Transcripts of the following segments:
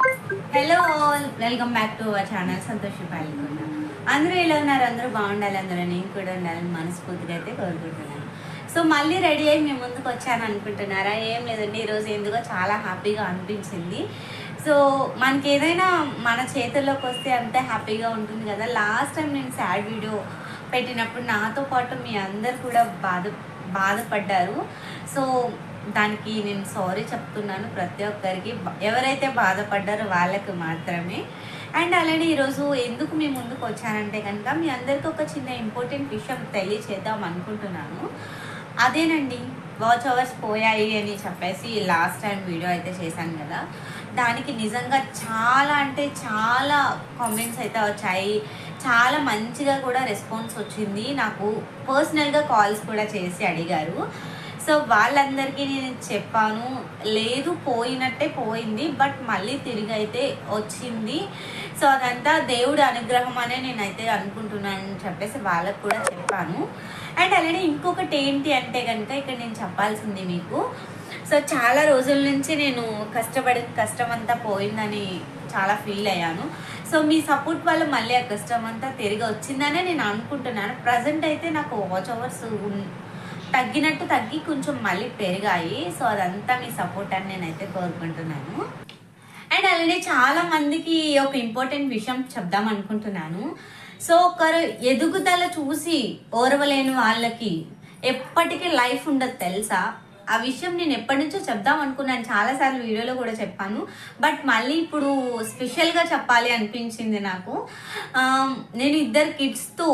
Hello all, welcome back to our channel Santoshi పాల్గొండ. అందరూ ఎలా ఉన్నారు? అందరూ బాగుండాలి, అందరూ నేను కూడా ఉండాలని మనస్ఫూర్తిగా అయితే కోరుకుంటున్నాను. సో మళ్ళీ రెడీ అయ్యి మేము ముందుకు వచ్చాను అనుకుంటున్నారా? ఏం లేదండి, ఈరోజు ఎందుకో చాలా హ్యాపీగా అనిపించింది. సో మనకి ఏదైనా మన చేతుల్లోకి వస్తే అంతే హ్యాపీగా ఉంటుంది కదా. లాస్ట్ టైం నేను సాడ్ వీడియో పెట్టినప్పుడు నాతో పాటు మీ అందరు కూడా బాధపడ్డారు. సో దానికి నేను సారీ చెప్తున్నాను ప్రతి ఒక్కరికి, ఎవరైతే బాధపడ్డారో వాళ్ళకి మాత్రమే. అండ్ అలానే ఈరోజు ఎందుకు మీ ముందుకు వచ్చానంటే కనుక మీ అందరికీ ఒక చిన్న ఇంపార్టెంట్ విషయం తెలియచేద్దాం అనుకుంటున్నాను. అదేనండి, వాచ్ అవర్స్ పోయాయి అని చెప్పేసి లాస్ట్ టైం వీడియో అయితే చేశాను కదా, దానికి నిజంగా చాలా అంటే చాలా కామెంట్స్ అయితే వచ్చాయి. చాలా మంచిగా కూడా రెస్పాన్స్ వచ్చింది. నాకు పర్సనల్గా కాల్స్ కూడా చేసి అడిగారు. సో వాళ్ళందరికీ నేను చెప్పాను, లేదు పోయినట్టే పోయింది, బట్ మళ్ళీ తిరిగి అయితే వచ్చింది. సో అదంతా దేవుడి అనుగ్రహం అనే నేనైతే అనుకుంటున్నాను అని చెప్పేసి వాళ్ళకు కూడా చెప్పాను. అండ్ అలానే ఇంకొకటి ఏంటి అంటే కనుక ఇక్కడ నేను చెప్పాల్సింది మీకు, సో చాలా రోజుల నుంచి నేను కష్టపడిన కష్టం అంతా పోయిందని చాలా ఫీల్ అయ్యాను. సో మీ సపోర్ట్ వల్ల మళ్ళీ ఆ కష్టం అంతా తిరిగి వచ్చిందనే నేను అనుకుంటున్నాను. ప్రజెంట్ అయితే నాకు వాచ్ అవర్స్ తగ్గినట్టు తగ్గి కొంచెం మళ్ళీ పెరిగాయి. సో అదంతా మీ సపోర్ట్ అని నేనైతే కోరుకుంటున్నాను. అండ్ అలానే చాలా మందికి ఒక ఇంపార్టెంట్ విషయం చెప్దాం అనుకుంటున్నాను. సో ఒకరు ఎదుగుదల చూసి ఓర్వలేని వాళ్ళకి ఎప్పటికీ లైఫ్ ఉండదు తెలుసా. ఆ విషయం నేను ఎప్పటి నుంచో చెప్దాం అనుకున్నాను, చాలాసార్లు వీడియోలో కూడా చెప్పాను, బట్ మళ్ళీ ఇప్పుడు స్పెషల్గా చెప్పాలి అనిపించింది నాకు. నేను 2 కిడ్స్తో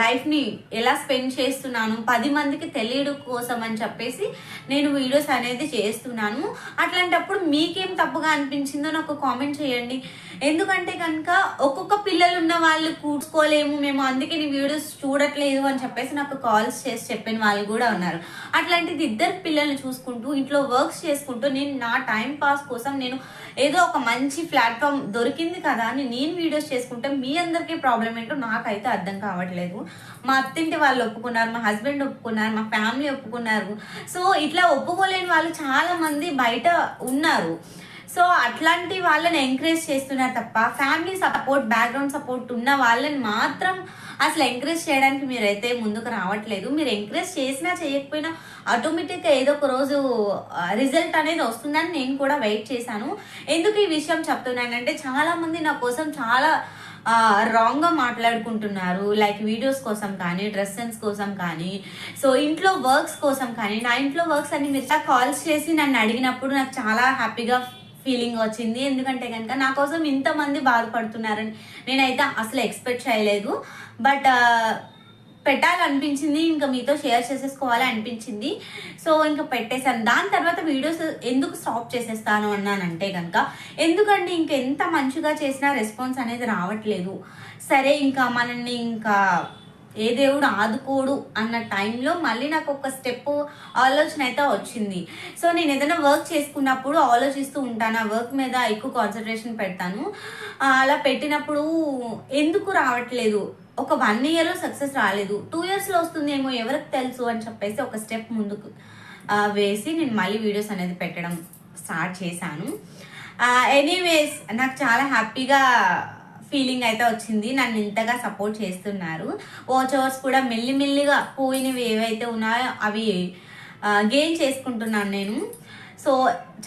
లైఫ్ని ఎలా స్పెండ్ చేస్తున్నాను 10 మందికి తెలియడం కోసం అని చెప్పేసి నేను వీడియోస్ అనేది చేస్తున్నాను. అట్లాంటప్పుడు మీకేం తప్పుగా అనిపించిందో నాకు కామెంట్ చేయండి. ఎందుకంటే కనుక ఒక్కొక్క పిల్లలు ఉన్న వాళ్ళు కూర్చుకోలేము మేము, అందుకే నీ వీడియోస్ చూడట్లేదు అని చెప్పేసి నాకు కాల్స్ చేసి చెప్పిన వాళ్ళు కూడా ఉన్నారు. అట్లాంటిది 2 పిల్లల్ని చూసుకుంటూ ఇంట్లో వర్క్స్ చేసుకుంటూ నేను నా టైం పాస్ కోసం నేను ఏదో ఒక మంచి ప్లాట్ఫామ్ దొరికింది కదా అని నేను వీడియోస్ చేసుకుంటే మీ అందరికీ ప్రాబ్లం ఏంటో నాకైతే అర్థం కావట్లేదు. మా అత్తింటి వాళ్ళు ఒప్పుకున్నారు, మా హస్బెండ్ ఒప్పుకున్నారు, మా ఫ్యామిలీ ఒప్పుకున్నారు. సో ఇట్లా ఒప్పుకోలేని వాళ్ళు చాలా మంది బయట ఉన్నారు. సో అట్లాంటి వాళ్ళని ఎంకరేజ్ చేస్తున్నారు తప్ప ఫ్యామిలీ సపోర్ట్, బ్యాక్గ్రౌండ్ సపోర్ట్ ఉన్న వాళ్ళని మాత్రం అసలు ఎంకరేజ్ చేయడానికి మీరైతే ముందుకు రావట్లేదు. మీరు ఎంకరేజ్ చేసినా చేయకపోయినా ఆటోమేటిక్గా ఏదో ఒక రోజు రిజల్ట్ అనేది వస్తుందని నేను కూడా వెయిట్ చేశాను. ఎందుకు ఈ విషయం చెప్తున్నానంటే చాలా మంది నా కోసం చాలా రాంగ్గా మాట్లాడుకుంటున్నారు. లైక్ వీడియోస్ కోసం కానీ, డ్రెస్ సెన్స్ కోసం కానీ, సో ఇంట్లో వర్క్స్ కోసం కానీ. నా ఇంట్లో వర్క్స్ అన్ని మీరు కాల్స్ చేసి నన్ను అడిగినప్పుడు నాకు చాలా హ్యాపీగా ఫీలింగ్ వచ్చింది. ఎందుకంటే కనుక నా కోసం ఇంతమంది బాధపడుతున్నారని నేనైతే అసలు ఎక్స్పెక్ట్ చేయలేదు. బట్ పెట్టాలనిపించింది, ఇంకా మీతో షేర్ చేసేసుకోవాలి అనిపించింది. సో ఇంకా పెట్టేశాను. దాని తర్వాత వీడియోస్ ఎందుకు స్టాప్ చేసేస్తాను అన్నానంటే కనుక, ఎందుకంటే ఇంక ఎంత మంచిగా చేసినా రెస్పాన్స్ అనేది రావట్లేదు. సరే ఇంకా మనల్ని ఇంకా ఏ దేవుడు ఆదుకోడు అన్న టైంలో మళ్ళీ నాకు ఒక స్టెప్ ఆలోచన అయితే వచ్చింది. సో నేను ఏదైనా వర్క్ చేసుకున్నప్పుడు ఆలోచిస్తూ ఉంటాను, ఆ వర్క్ మీద ఎక్కువ కాన్సన్ట్రేషన్ పెడతాను. అలా పెట్టినప్పుడు ఎందుకు రావట్లేదు, ఒక 1 ఇయర్లో సక్సెస్ రాలేదు, 2 ఇయర్స్లో వస్తుందేమో ఎవరికి తెలుసు అని చెప్పేసి ఒక స్టెప్ ముందుకు వేసి నేను మళ్ళీ వీడియోస్ అనేది పెట్టడం స్టార్ట్ చేశాను. ఎనీవేస్ నాకు చాలా హ్యాపీగా ఫీలింగ్ అయితే వచ్చింది. నన్ను ఇంతగా సపోర్ట్ చేస్తున్నారు. వాచ్ అవర్స్ కూడా మెల్లిమెల్లిగా పోయినవి ఏవైతే ఉన్నాయో అవి గెయిన్ చేసుకుంటున్నాను నేను. సో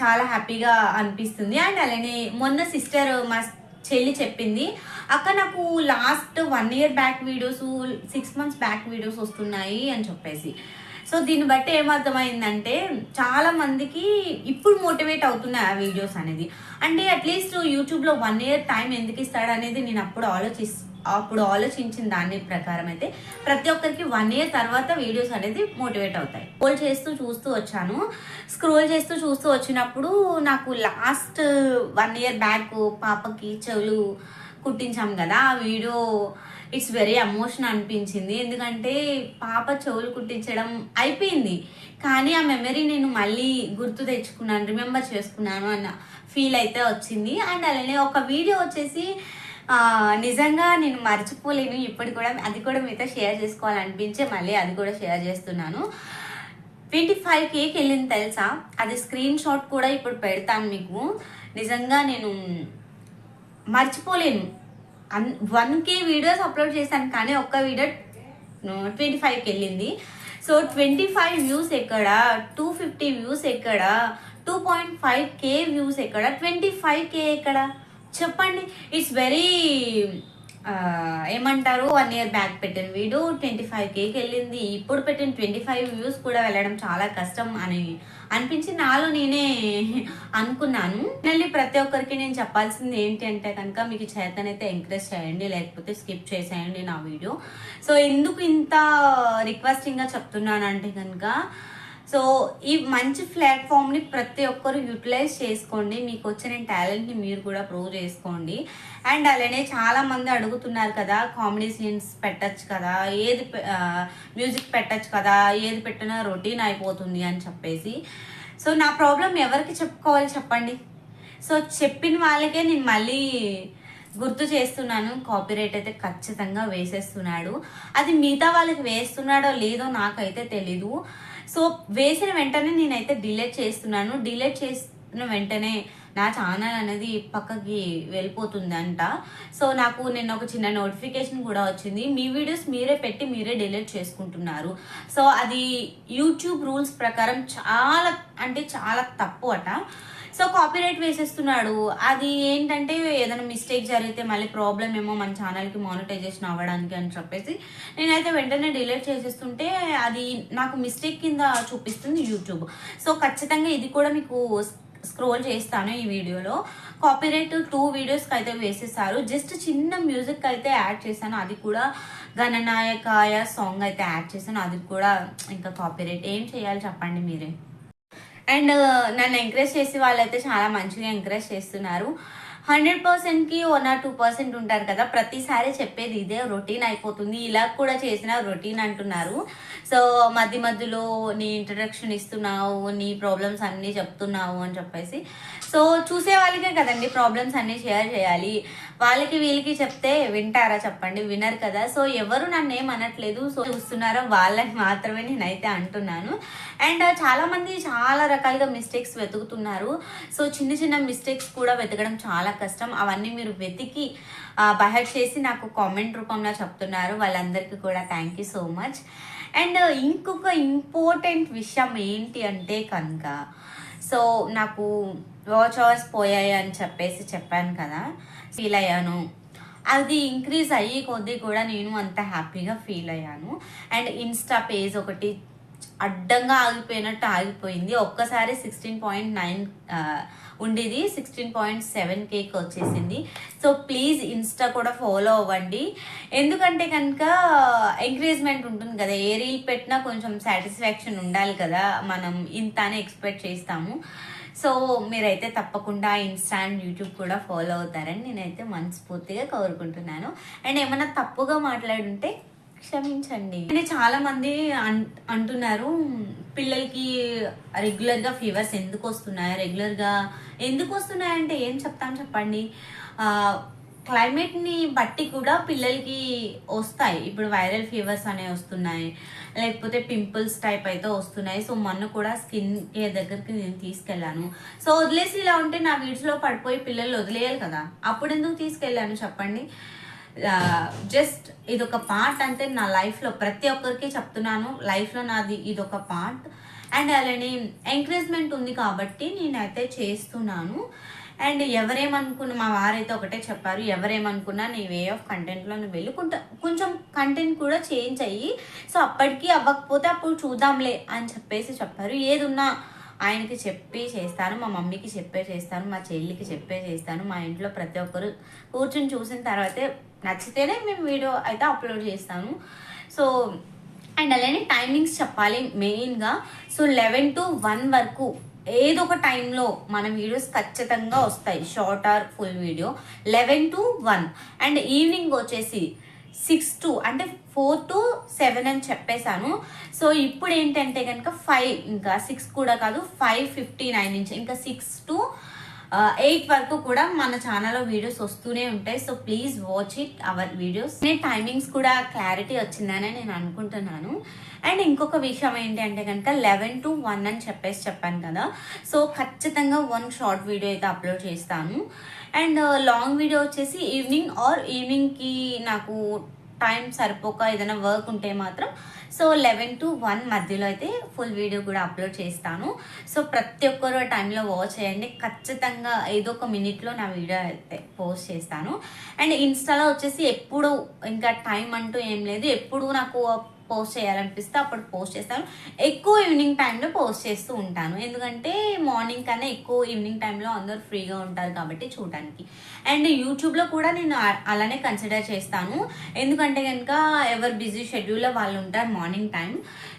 చాలా హ్యాపీగా అనిపిస్తుంది. అండ్ అలానే మొన్న సిస్టర్ మా చెల్లి చెప్పింది, అక్క నాకు last 1 year back videos, 6 months back videos వస్తున్నాయి అని చెప్పేసి. సో దీన్ని బట్టి ఏమర్థమైందంటే చాలా మందికి ఇప్పుడు మోటివేట్ అవుతున్నాయి ఆ వీడియోస్ అనేది. అంటే అట్లీస్ట్ యూట్యూబ్లో 1 ఇయర్ టైం ఎందుకు ఇస్తాడు అనేది నేను అప్పుడు ఆలోచించిన దాని ప్రకారం అయితే ప్రతి ఒక్కరికి 1 ఇయర్ తర్వాత వీడియోస్ అనేది మోటివేట్ అవుతాయి. స్క్రోల్ చేస్తూ చూస్తూ వచ్చినప్పుడు నాకు లాస్ట్ 1 ఇయర్ బ్యాక్ పాపకి చెవులు కుట్టించాం కదా, ఆ వీడియో ఇట్స్ వెరీ ఎమోషన్ అనిపించింది. ఎందుకంటే పాప చెవులు కుట్టించడం అయిపోయింది, కానీ ఆ మెమరీ నేను మళ్ళీ గుర్తు తెచ్చుకున్నాను, రిమెంబర్ చేసుకున్నాను అన్న ఫీల్ అయితే వచ్చింది. అండ్ అలానే ఒక వీడియో వచ్చేసి నిజంగా నేను మర్చిపోలేను ఇప్పుడు కూడా, అది కూడా మీతో షేర్ చేసుకోవాలనిపించే మళ్ళీ అది కూడా షేర్ చేస్తున్నాను. 25K వెళ్ళింది తెలుసా, అది స్క్రీన్ షాట్ కూడా ఇప్పుడు పెడతాను మీకు. నిజంగా నేను మర్చిపోలేను. 1K వీడియోస్ అప్లోడ్ చేశాను, కానీ ఒక్క వీడియో 25కి వెళ్ళింది. సో 25 వ్యూస్ ఎక్కడ, 250 వ్యూస్ ఎక్కడ, 2.5K వ్యూస్ ఎక్కడ, 25K ఎక్కడ చెప్పండి. ఇట్స్ వెరీ ఏమంటారు, 1 year బ్యాక్ పెట్టిన వీడియో 25Kకి వెళ్ళింది. ఇప్పుడు పెట్టిన 25 వ్యూస్ కూడా వెళ్ళడం చాలా కష్టం అని అనిపించి నాలో నేనే అనుకున్నాను. మళ్ళీ ప్రతి ఒక్కరికి నేను చెప్పాల్సింది ఏంటి అంటే కనుక, మీకు చేతనైతే ఎంకరేజ్ చేయండి, లేకపోతే స్కిప్ చేసేయండి నా వీడియో. సో ఎందుకు ఇంత రిక్వెస్టింగ్గా చెప్తున్నాను అంటే కనుక, సో ఈ మంచి ప్లాట్ఫామ్ని ప్రతి ఒక్కరు యూటిలైజ్ చేసుకోండి. మీకు వచ్చిన టాలెంట్ని మీరు కూడా ప్రూవ్ చేసుకోండి. అండ్ అలానే చాలా మంది అడుగుతున్నారు కదా, కామెడీ సీన్స్ పెట్టచ్చు కదా, ఏది మ్యూజిక్ పెట్టచ్చు కదా, ఏది పెట్టినా రొటీన్ అయిపోతుంది అని చెప్పేసి. సో నా ప్రాబ్లం ఎవరికి చెప్పుకోవాలి చెప్పండి. సో చెప్పిన వాళ్ళకే నేను మళ్ళీ గుర్తు చేస్తున్నాను, కాపీరైట్ అయితే ఖచ్చితంగా వేసేస్తున్నాడు. అది మిగతా వాళ్ళకి వేస్తున్నాడో లేదో నాకైతే తెలీదు. సో వేసిన వెంటనే నేనైతే డిలీట్ చేస్తున్నాను. డిలీట్ చేసిన వెంటనే నా ఛానల్ అనేది పక్కకి వెళ్ళిపోతుందంట. సో నాకు నిన్న ఒక చిన్న నోటిఫికేషన్ కూడా వచ్చింది, మీ వీడియోస్ మీరే పెట్టి మీరే డిలీట్ చేసుకుంటున్నారు. సో అది యూట్యూబ్ రూల్స్ ప్రకారం చాలా అంటే చాలా తప్పు అట. సో కాపీరైట్ వేసేస్తున్నాడు. అది ఏంటంటే ఏదైనా మిస్టేక్ జరిగితే మళ్ళీ ప్రాబ్లం ఏమో మన ఛానల్కి మానిటైజేషన్ అవ్వడానికి అని చెప్పేసి నేనైతే వెంటనే డిలీట్ చేసేస్తుంటే అది నాకు మిస్టేక్ కింద చూపిస్తుంది యూట్యూబ్. సో ఖచ్చితంగా ఇది కూడా మీకు స్క్రోల్ చేస్తాను ఈ వీడియోలో. కాపీరైట్ 2 వీడియోస్కి అయితే వేసేసారు. జస్ట్ చిన్న మ్యూజిక్ అయితే యాడ్ చేశాను, అది కూడా గణనాయకాయ సాంగ్ అయితే యాడ్ చేశాను, అది కూడా ఇంకా కాపీరైట్. ఏం చేయాలి చెప్పండి మీరే. అండ్ నన్ను ఎంకరేజ్ చేసి వాళ్ళైతే చాలా మంచిగా ఎంకరేజ్ చేస్తున్నారు. 100%కి 1 or 2% ఉంటారు కదా, ప్రతిసారి చెప్పేది ఇదే, రొటీన్ అయిపోతుంది, ఇలా కూడా చేసిన రొటీన్ అంటున్నారు. సో మధ్య మధ్యలో నీ ఇంట్రడక్షన్ ఇస్తున్నావు, నీ ప్రాబ్లమ్స్ అన్నీ చెప్తున్నావు అని చెప్పేసి. సో చూసే వాళ్ళకే కదండి ప్రాబ్లమ్స్ అన్నీ షేర్ చేయాలి, వాళ్ళకి వీళ్ళకి చెప్తే వింటారా చెప్పండి, వినరు కదా. సో ఎవరు నన్ను ఏం అనట్లేదు, సో చూస్తున్నారో వాళ్ళని మాత్రమే నేనైతే అంటున్నాను. అండ్ చాలా మంది చాలా రకాలుగా మిస్టేక్స్ వెతుకుతున్నారు. సో చిన్న చిన్న మిస్టేక్స్ కూడా వెతకడం చాలా కష్టం. అవన్నీ మీరు వెతికి బైహెడ్ చేసి నాకు కామెంట్ రూపంలో చెప్తున్నారు, వాళ్ళందరికీ కూడా thank you so much. And ఇంకొక ఇంపార్టెంట్ విషయం ఏంటి అంటే కనుక, సో నాకు వాచ్ అవర్స్ పోయాయి అని చెప్పేసి చెప్పాను కదా, ఫీల్ అయ్యాను. అది ఇంక్రీజ్ అయ్యి కొద్దీ కూడా నేను అంత హ్యాపీగా ఫీల్ అయ్యాను. అండ్ ఇన్స్టా పేజ్ ఒకటి అడ్డంగా ఆగిపోయినట్టు ఆగిపోయింది. ఒక్కసారి 16.9 ఉండేది 16.7Kకి వచ్చేసింది. సో ప్లీజ్ ఇన్స్టా కూడా ఫాలో అవ్వండి. ఎందుకంటే కనుక ఎంకరేజ్మెంట్ ఉంటుంది కదా, ఏ రీల్ పెట్టినా కొంచెం సాటిస్ఫాక్షన్ ఉండాలి కదా, మనం ఇంత అని ఎక్స్పెక్ట్ చేస్తాము. సో మీరైతే తప్పకుండా ఇన్స్టా అండ్ యూట్యూబ్ కూడా ఫాలో అవుతారని నేనైతే మనస్ఫూర్తిగా కోరుకుంటున్నాను. అండ్ ఏమైనా తప్పుగా మాట్లాడుంటే క్షమించండి. అంటే చాలా మంది అంటున్నారు, పిల్లలకి రెగ్యులర్గా ఫీవర్స్ ఎందుకు వస్తున్నాయి, రెగ్యులర్గా ఎందుకు వస్తున్నాయంటే ఏం చెప్తాను చెప్పండి. క్లైమేట్ని బట్టి కూడా పిల్లలకి వస్తాయి. ఇప్పుడు వైరల్ ఫీవర్స్ అనేవి వస్తున్నాయి, లేకపోతే పింపుల్స్ టైప్ అయితే వస్తున్నాయి. సో మొన్న కూడా స్కిన్ కేర్ దగ్గరికి నేను తీసుకెళ్ళాను. సో వదిలేసి ఇలా ఉంటే నా వీడ్స్లో పడిపోయి పిల్లలు వదిలేయాలి కదా, అప్పుడు ఎందుకు తీసుకెళ్ళాను చెప్పండి. జస్ట్ ఇదొక పార్ట్, అంటే నా లైఫ్లో ప్రతి ఒక్కరికి చెప్తున్నాను, లైఫ్లో నాది ఇదొక పార్ట్. అండ్ అలానే ఎంకరేజ్మెంట్ ఉంది కాబట్టి నేనైతే చేస్తున్నాను. అండ్ ఎవరేమనుకున్నా, మా వారైతే ఒకటే చెప్పారు, ఎవరేమనుకున్నా నీ వే ఆఫ్ కంటెంట్లో నువ్వు వెళ్ళి కొంచెం కంటెంట్ కూడా చేంజ్ అయ్యి, సో అప్పటికి అవ్వకపోతే అప్పుడు చూద్దాంలే అని చెప్పేసి చెప్పారు. ఏదున్నా ఆయనకి చెప్పి చేస్తాను, మా మమ్మీకి చెప్పే చేస్తాను, మా చెల్లికి చెప్పే చేస్తాను. మా ఇంట్లో ప్రతి ఒక్కరు కూర్చొని చూసిన తర్వాతే నచ్చితేనే మేము వీడియో అయితే అప్లోడ్ చేస్తాను. సో అండ్ అలానే టైమింగ్స్ చెప్పాలి మెయిన్గా. సో 11 to 1 వరకు ఏదో ఒక టైంలో మన వీడియోస్ ఖచ్చితంగా వస్తాయి, short or full video. 11 to 1 and evening వచ్చేసి 6 to అంటే 4 to 7 అని చెప్పేశాను. సో ఇప్పుడు ఏంటంటే కనుక 5, ఇంకా 6 కూడా కాదు, 5:59 నుంచి ఇంకా 6 to 8 వరకు కూడా మన ఛానల్లో వీడియోస్ వస్తూనే ఉంటాయి. So please watch it our videos. నేను టైమింగ్స్ కూడా క్లారిటీ వచ్చిందని నేను అనుకుంటున్నాను. అండ్ ఇంకొక విషయం ఏంటంటే కనుక 11 to 1 అని చెప్పాను కదా, సో ఖచ్చితంగా 1 షార్ట్ వీడియో అయితే అప్లోడ్ చేస్తాను. అండ్ లాంగ్ వీడియో వచ్చేసి ఈవినింగ్కి నాకు టైం సరిపోక ఏదైనా వర్క్ ఉంటే మాత్రం సో 11 to 1 మధ్యలో అయితే ఫుల్ వీడియో కూడా అప్లోడ్ చేస్తాను. సో ప్రతి ఒక్కరు టైంలో వాచ్ చేయండి. ఖచ్చితంగా ఏదో ఒక మినిట్లో నా వీడియో అయితే పోస్ట్ చేస్తాను. అండ్ ఇన్స్టాలో వచ్చేసి ఎప్పుడు ఇంకా టైం అంటూ ఏం లేదు, ఎప్పుడు నాకు పోస్ట్ చేయాలనిపిస్తే అప్పుడు పోస్ట్ చేస్తాను. ఎక్కువ ఈవినింగ్ టైంలో పోస్ట్ చేస్తూ ఉంటాను, ఎందుకంటే మార్నింగ్ కన్నా ఎక్కువ ఈవినింగ్ టైంలో అందరూ ఫ్రీగా ఉంటారు కాబట్టి చూడడానికి. అండ్ యూట్యూబ్లో కూడా నేను అలానే కన్సిడర్ చేస్తాను, ఎందుకంటే కనుక ఎవరు బిజీ షెడ్యూల్లో వాళ్ళు ఉంటారు morning time.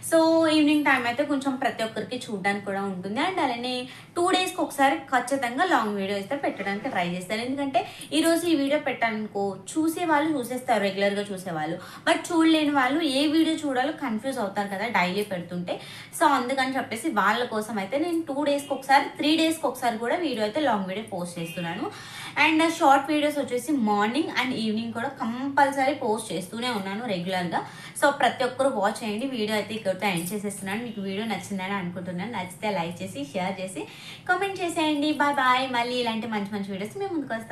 So evening time అయితే కొంచెం ప్రతి ఒక్కరికి చూడడానికి కూడా ఉంటుంది. అండ్ అలానే 2 daysకి ఒకసారి ఖచ్చితంగా లాంగ్ వీడియో అయితే పెట్టడానికి ట్రై చేస్తాను, ఎందుకంటే ఈరోజు ఈ వీడియో పెట్టాలనుకో చూసే వాళ్ళు చూసేస్తారు, రెగ్యులర్గా చూసేవాళ్ళు. బట్ చూడలేని వాళ్ళు ఏ వీడియో చూడాలో కన్ఫ్యూజ్ అవుతారు కదా డైలీ పెడుతుంటే. సో అందుకని చెప్పేసి వాళ్ళ కోసం అయితే నేను 2 daysకి ఒకసారి 3 daysకి ఒకసారి కూడా వీడియో అయితే లాంగ్ వీడియో పోస్ట్ చేస్తున్నాను. అండ్ షార్ట్ వీడియోస్ వచ్చేసి మార్నింగ్ అండ్ ఈవినింగ్ కూడా కంపల్సరీ పోస్ట్ చేస్తూనే ఉన్నాను రెగ్యులర్గా. సో ప్రతి ఒక్కరు వాచ్ చేయండి. వీడియో అయితే ఇక్కడితో ఎండ్ చేసేస్తున్నాను. మీకు వీడియో నచ్చిందని అనుకుంటున్నాను. నచ్చితే లైక్ చేసి షేర్ చేసి కామెంట్ చేసేయండి. Bye bye. మళ్ళీ ఇలాంటి మంచి మంచి వీడియోస్ మేము ముందుకు వస్తాం.